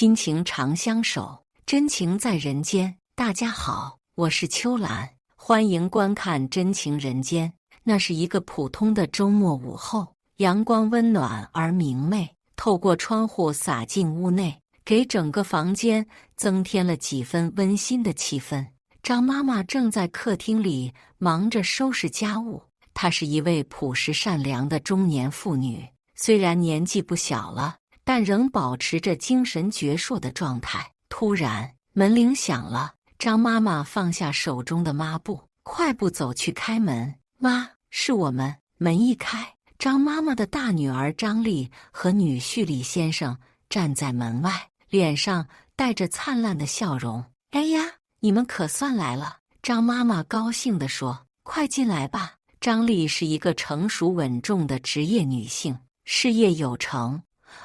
亲情长相守，真情在人间。大家好，我是秋兰，欢迎观看《真情人间》。那是一个普通的周末午后，阳光温暖而明媚，透过窗户洒进屋内，给整个房间增添了几分温馨的气氛。张妈妈正在客厅里忙着收拾家务。她是一位朴实善良的中年妇女，虽然年纪不小了，但仍保持着精神矍铄的状态。突然，门铃响了，张妈妈放下手中的抹布，快步走去开门。妈，是我们。门一开，张妈妈的大女儿张丽和女婿李先生站在门外，脸上带着灿烂的笑容。哎呀，你们可算来了！张妈妈高兴地说：“快进来吧。”张丽是一个成熟稳重的职业女性，事业有成，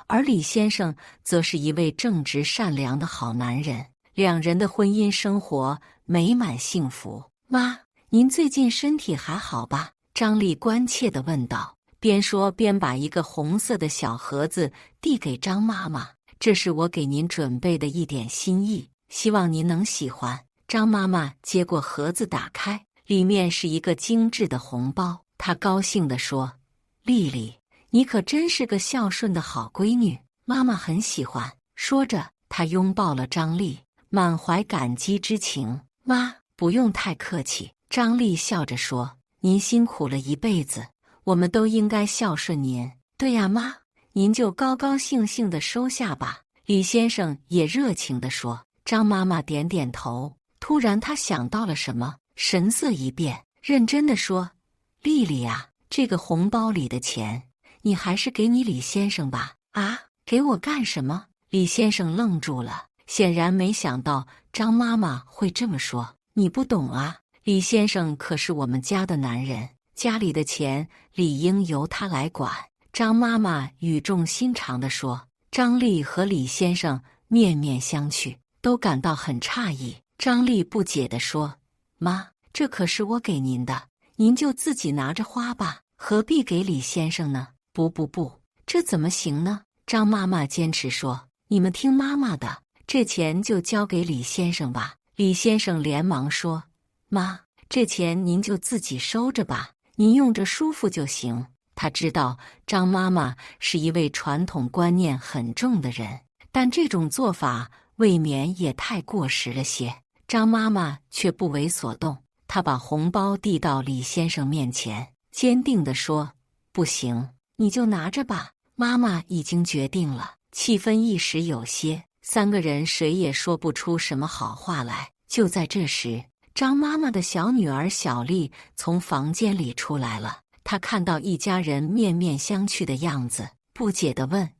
而李先生则是一位正直善良的好男人，两人的婚姻生活美满幸福。妈，您最近身体还好吧？张丽关切地问道，边说边把一个红色的小盒子递给张妈妈。这是我给您准备的一点心意，希望您能喜欢。张妈妈接过盒子打开，里面是一个精致的红包。她高兴地说：“丽丽，你可真是个孝顺的好闺女，妈妈很喜欢。”说着，她拥抱了张丽，满怀感激之情。妈，不用太客气。张丽笑着说：“您辛苦了一辈子，我们都应该孝顺您。”对呀，妈，您就高高兴兴地收下吧。李先生也热情地说。张妈妈点点头，突然她想到了什么，神色一变，认真地说：“丽丽啊，这个红包里的钱，你还是给你李先生吧。”啊，给我干什么？李先生愣住了，显然没想到张妈妈会这么说。你不懂啊，李先生可是我们家的男人，家里的钱理应由他来管。张妈妈语重心长地说。张丽和李先生面面相觑，都感到很诧异。张丽不解地说：“妈，这可是我给您的，您就自己拿着花吧，何必给李先生呢？”不，这怎么行呢？张妈妈坚持说：“你们听妈妈的，这钱就交给李先生吧。”李先生连忙说：“妈，这钱您就自己收着吧，您用着舒服就行。”他知道张妈妈是一位传统观念很重的人，但这种做法未免也太过时了些。张妈妈却不为所动，她把红包递到李先生面前，坚定地说：“不行，你就拿着吧，妈妈已经决定了。”气氛一时有些，三个人谁也说不出什么好话来。就在这时，张妈妈的小女儿小丽从房间里出来了。她看到一家人面面相觑的样子，不解地问：“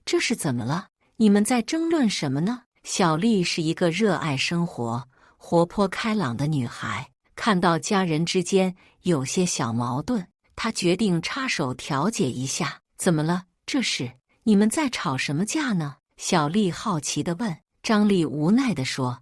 这是怎么了？你们在争论什么呢？”小丽是一个热爱生活、活泼开朗的女孩，看到家人之间有些小矛盾，她决定插手调解一下。“怎么了？这是你们在吵什么架呢？”小丽好奇地问。张丽无奈地说：“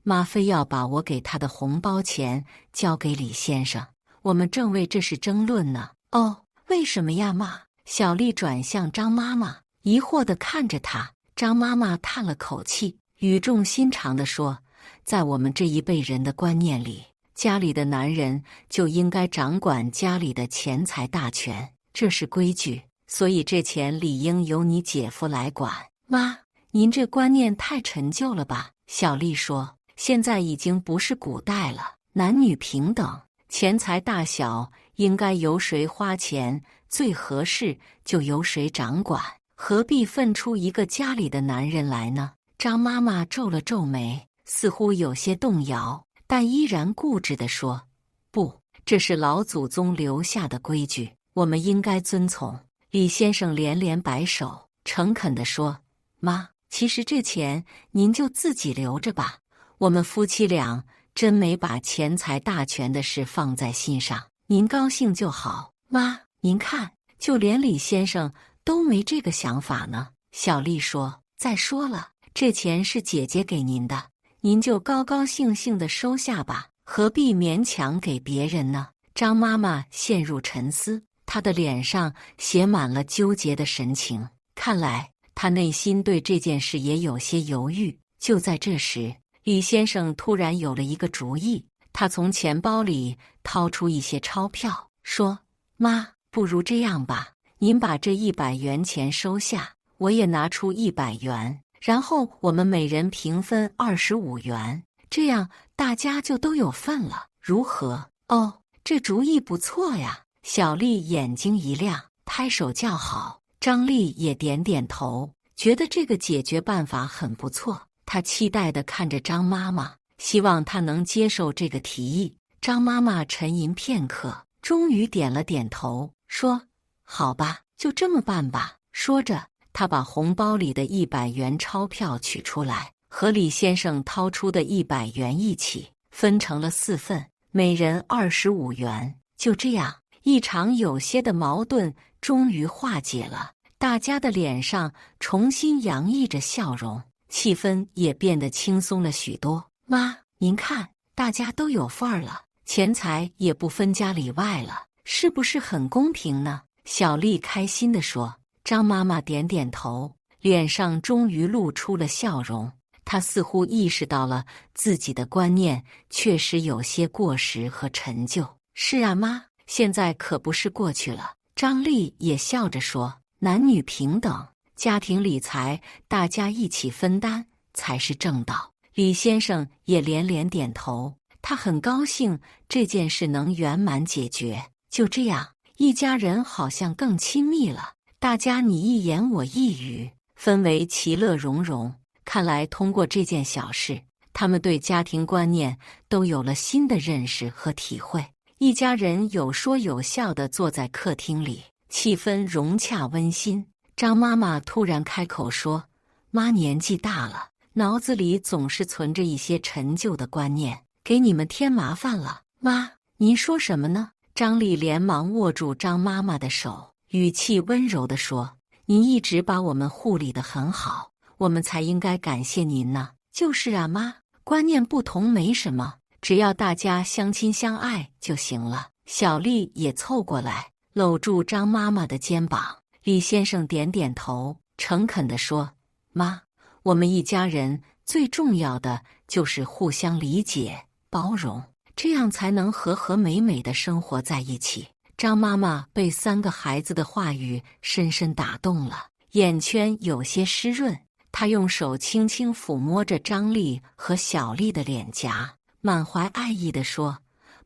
妈非要把我给她的红包钱交给李先生，我们正为这事争论呢。”“哦，为什么呀，妈？”小丽转向张妈妈，疑惑地看着她。张妈妈叹了口气，语重心长地说：“在我们这一辈人的观念里，家里的男人就应该掌管家里的钱财大权，这是规矩，所以这钱理应由你姐夫来管。”“妈，您这观念太陈旧了吧？”小丽说：“现在已经不是古代了，男女平等，钱财大小应该由谁花钱最合适就由谁掌管，何必分出一个家里的男人来呢？”张妈妈皱了皱眉，似乎有些动摇，但依然固执地说：“不，这是老祖宗留下的规矩，我们应该遵从。”李先生连连摆手，诚恳地说：“妈，其实这钱您就自己留着吧，我们夫妻俩真没把钱财大权的事放在心上，您高兴就好。”“妈，您看，就连李先生都没这个想法呢。”小丽说：“再说了，这钱是姐姐给您的，您就高高兴兴地收下吧，何必勉强给别人呢？”张妈妈陷入沉思，她的脸上写满了纠结的神情，看来他内心对这件事也有些犹豫。就在这时，李先生突然有了一个主意，他从钱包里掏出一些钞票，说：“妈，不如这样吧，您把这100元钱收下，我也拿出100元，然后我们每人平分25元，这样大家就都有份了，如何？”哦，这主意不错呀！小丽眼睛一亮，拍手叫好。张丽也点点头，觉得这个解决办法很不错。她期待地看着张妈妈，希望她能接受这个提议。张妈妈沉吟片刻，终于点了点头，说：“好吧，就这么办吧。”说着，她把红包里的100元钞票取出来，和李先生掏出的100元一起分成了4份，每人25元。就这样，一场有些的矛盾终于化解了，大家的脸上重新洋溢着笑容，气氛也变得轻松了许多。妈，您看，大家都有份儿了，钱财也不分家里外了，是不是很公平呢？小丽开心地说。张妈妈点点头，脸上终于露出了笑容。她似乎意识到了自己的观念确实有些过时和陈旧。是啊，妈，现在可不是过去了。张丽也笑着说，男女平等，家庭理财大家一起分担才是正道。李先生也连连点头，他很高兴这件事能圆满解决。就这样，一家人好像更亲密了，大家你一言我一语，氛围其乐融融。看来通过这件小事，他们对家庭观念都有了新的认识和体会。一家人有说有笑地坐在客厅里，气氛融洽温馨。张妈妈突然开口说：“妈年纪大了，脑子里总是存着一些陈旧的观念，给你们添麻烦了。”妈，您说什么呢？张丽连忙握住张妈妈的手，语气温柔地说：“您一直把我们护理得很好，我们才应该感谢您呢。”就是啊，妈，观念不同没什么，只要大家相亲相爱就行了。小丽也凑过来，搂住张妈妈的肩膀。李先生点点头，诚恳地说：“妈，我们一家人最重要的就是互相理解、包容，这样才能和和美美的生活在一起。”张妈妈被3个孩子的话语深深打动了，眼圈有些湿润。她用手轻轻抚摸着张丽和小丽的脸颊，满怀爱意地说：“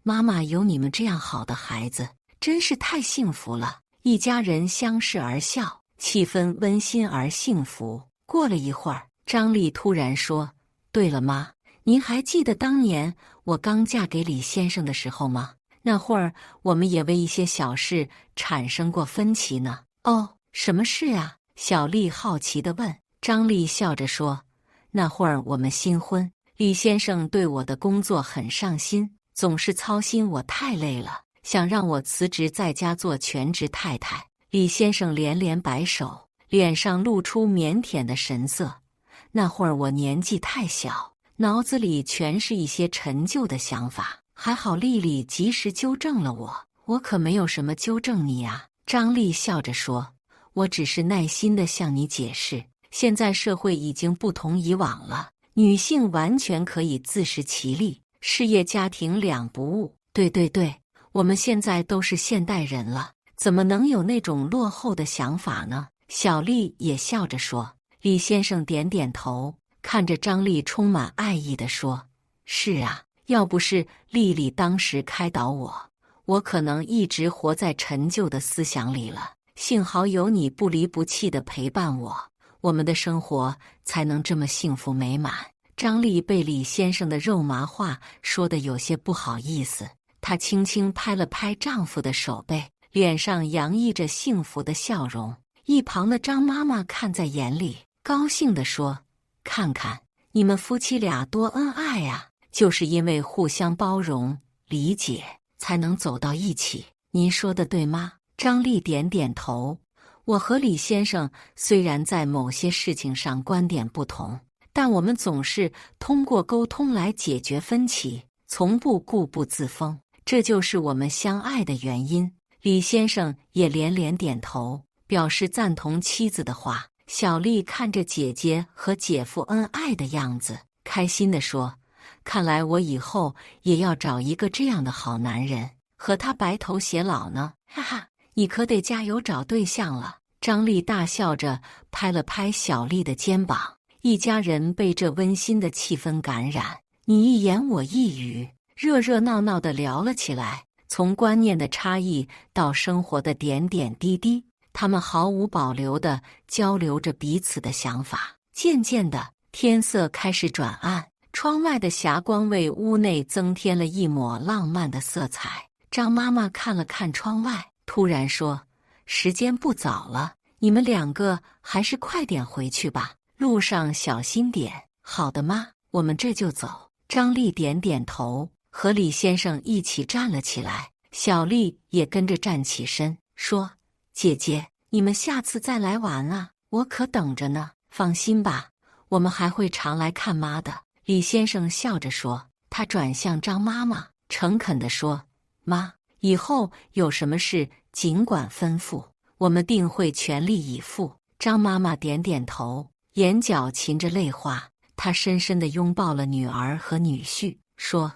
妈妈有你们这样好的孩子，真是太幸福了。”一家人相视而笑，气氛温馨而幸福。过了一会儿，张丽突然说：“对了，妈，您还记得当年我刚嫁给李先生的时候吗？那会儿我们也为一些小事产生过分歧呢。”“哦，什么事啊？”小丽好奇地问。张丽笑着说：“那会儿我们新婚，李先生对我的工作很上心，总是操心我太累了，想让我辞职在家做全职太太。”李先生连连摆手，脸上露出腼腆的神色。那会儿我年纪太小，脑子里全是一些陈旧的想法，还好丽丽及时纠正了我。我可没有什么纠正你啊。张丽笑着说：“我只是耐心地向你解释，现在社会已经不同以往了，女性完全可以自食其力，事业家庭两不误。对，我们现在都是现代人了，怎么能有那种落后的想法呢？”小丽也笑着说。李先生点点头，看着张丽充满爱意地说：“是啊，要不是丽丽当时开导我，我可能一直活在陈旧的思想里了。幸好有你不离不弃地陪伴我，我们的生活才能这么幸福美满。”张丽被李先生的肉麻话说得有些不好意思，她轻轻拍了拍丈夫的手背，脸上洋溢着幸福的笑容。一旁的张妈妈看在眼里，高兴地说：“看看你们夫妻俩多恩爱啊，就是因为互相包容、理解，才能走到一起。您说的对吗？”张丽点点头。我和李先生虽然在某些事情上观点不同，但我们总是通过沟通来解决分歧，从不固步自封，这就是我们相爱的原因。李先生也连连点头，表示赞同妻子的话，小丽看着姐姐和姐夫恩爱的样子，开心地说：“看来我以后也要找一个这样的好男人，和他白头偕老呢。”哈哈，你可得加油找对象了。张丽大笑着拍了拍小丽的肩膀，一家人被这温馨的气氛感染，你一言我一语，热热闹闹地聊了起来。从观念的差异到生活的点点滴滴，他们毫无保留地交流着彼此的想法。渐渐的，天色开始转暗，窗外的霞光为屋内增添了一抹浪漫的色彩。张妈妈看了看窗外，突然说：“时间不早了，你们两个还是快点回去吧，路上小心点。”“好的，妈，我们这就走。”张丽点点头，和李先生一起站了起来。小丽也跟着站起身，说：“姐姐，你们下次再来玩啊，我可等着呢。放心吧，我们还会常来看妈的。”李先生笑着说，他转向张妈妈，诚恳地说：“妈，以后有什么事尽管吩咐，我们定会全力以赴。”张妈妈点点头，眼角噙着泪花。她深深地拥抱了女儿和女婿，说：“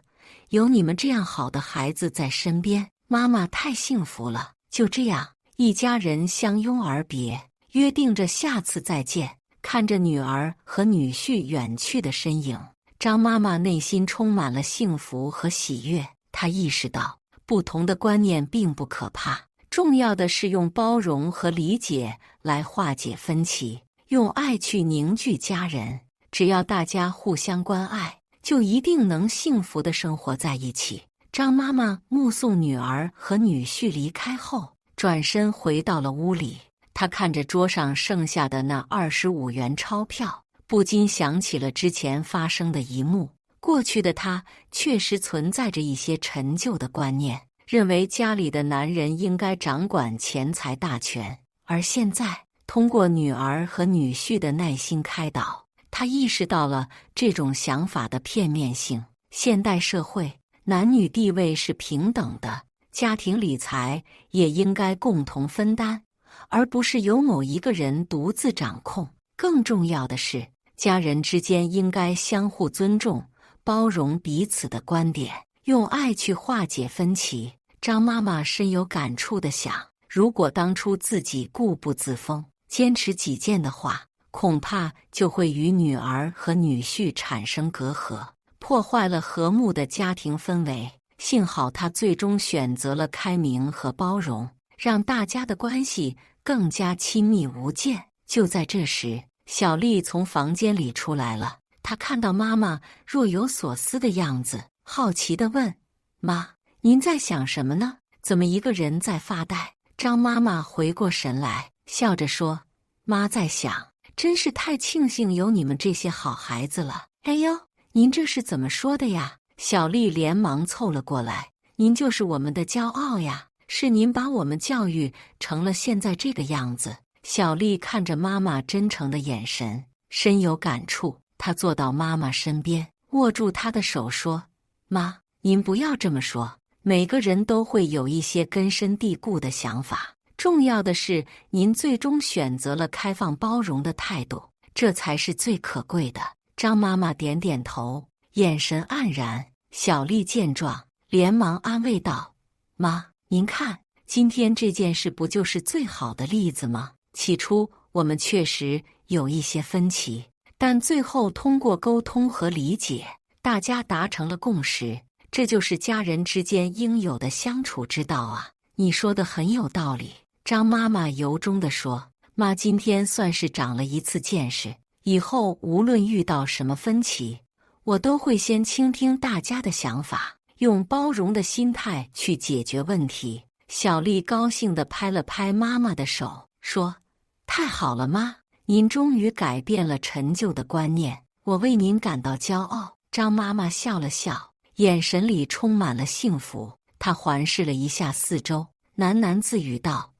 有你们这样好的孩子在身边，妈妈太幸福了。”就这样，一家人相拥而别，约定着下次再见。看着女儿和女婿远去的身影，张妈妈内心充满了幸福和喜悦。她意识到，不同的观念并不可怕，重要的是用包容和理解来化解分歧，用爱去凝聚家人。只要大家互相关爱，就一定能幸福地生活在一起。张妈妈目送女儿和女婿离开后，转身回到了屋里。她看着桌上剩下的那25元钞票，不禁想起了之前发生的一幕。过去的她确实存在着一些陈旧的观念，认为家里的男人应该掌管钱财大权。而现在，通过女儿和女婿的耐心开导，他意识到了这种想法的片面性。现代社会，男女地位是平等的，家庭理财也应该共同分担，而不是由某一个人独自掌控。更重要的是，家人之间应该相互尊重，包容彼此的观点，用爱去化解分歧。张妈妈深有感触地想，如果当初自己固步自封，坚持己见的话，恐怕就会与女儿和女婿产生隔阂，破坏了和睦的家庭氛围。幸好他最终选择了开明和包容，让大家的关系更加亲密无间。就在这时，小丽从房间里出来了，她看到妈妈若有所思的样子，好奇地问：“妈，您在想什么呢？怎么一个人在发呆？”张妈妈回过神来，笑着说：“妈在想，真是太庆幸有你们这些好孩子了。”“哎呦，您这是怎么说的呀？”小丽连忙凑了过来：“您就是我们的骄傲呀，是您把我们教育成了现在这个样子。”小丽看着妈妈真诚的眼神，深有感触。她坐到妈妈身边，握住她的手说：“妈，您不要这么说，每个人都会有一些根深蒂固的想法。重要的是，您最终选择了开放包容的态度，这才是最可贵的。”张妈妈点点头，眼神黯然。小丽见状，连忙安慰道：“妈，您看，今天这件事不就是最好的例子吗？起初我们确实有一些分歧，但最后通过沟通和理解，大家达成了共识，这就是家人之间应有的相处之道啊。”“你说的很有道理。”张妈妈由衷地说：“妈今天算是长了一次见识，以后无论遇到什么分歧，我都会先倾听大家的想法，用包容的心态去解决问题。”小丽高兴地拍了拍妈妈的手，说：“太好了，妈，您终于改变了陈旧的观念，我为您感到骄傲。”张妈妈笑了笑，眼神里充满了幸福。她环视了一下四周，喃喃自语道：“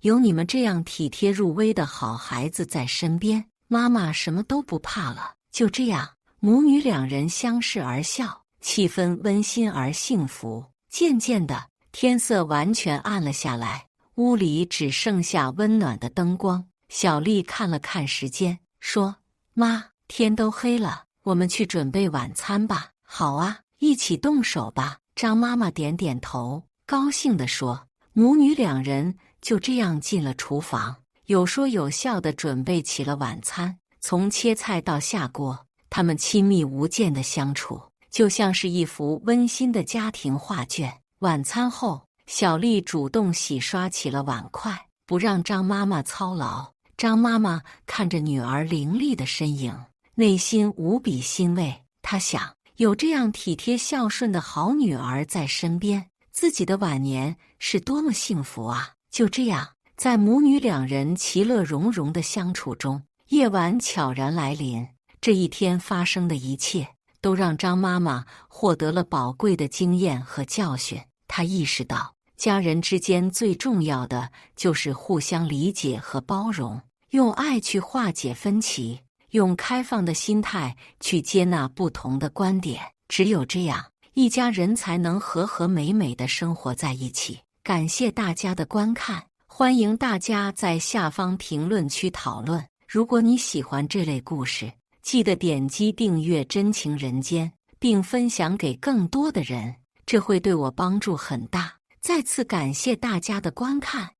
有你们这样体贴入微的好孩子在身边，妈妈什么都不怕了。”就这样，母女两人相视而笑，气氛温馨而幸福。渐渐的，天色完全暗了下来，屋里只剩下温暖的灯光。小丽看了看时间，说：“妈，天都黑了，我们去准备晚餐吧。”“好啊，一起动手吧。”张妈妈点点头，高兴地说。母女两人就这样进了厨房，有说有笑地准备起了晚餐。从切菜到下锅，他们亲密无间的相处，就像是一幅温馨的家庭画卷。晚餐后，小丽主动洗刷起了碗筷，不让张妈妈操劳。张妈妈看着女儿伶俐的身影，内心无比欣慰。她想，有这样体贴孝顺的好女儿在身边，自己的晚年是多么幸福啊！就这样，在母女两人其乐融融的相处中，夜晚悄然来临。这一天发生的一切，都让张妈妈获得了宝贵的经验和教训。她意识到，家人之间最重要的就是互相理解和包容，用爱去化解分歧，用开放的心态去接纳不同的观点。只有这样，一家人才能和和美美的生活在一起。感谢大家的观看，欢迎大家在下方评论区讨论。如果你喜欢这类故事，记得点击订阅真情人间，并分享给更多的人，这会对我帮助很大。再次感谢大家的观看。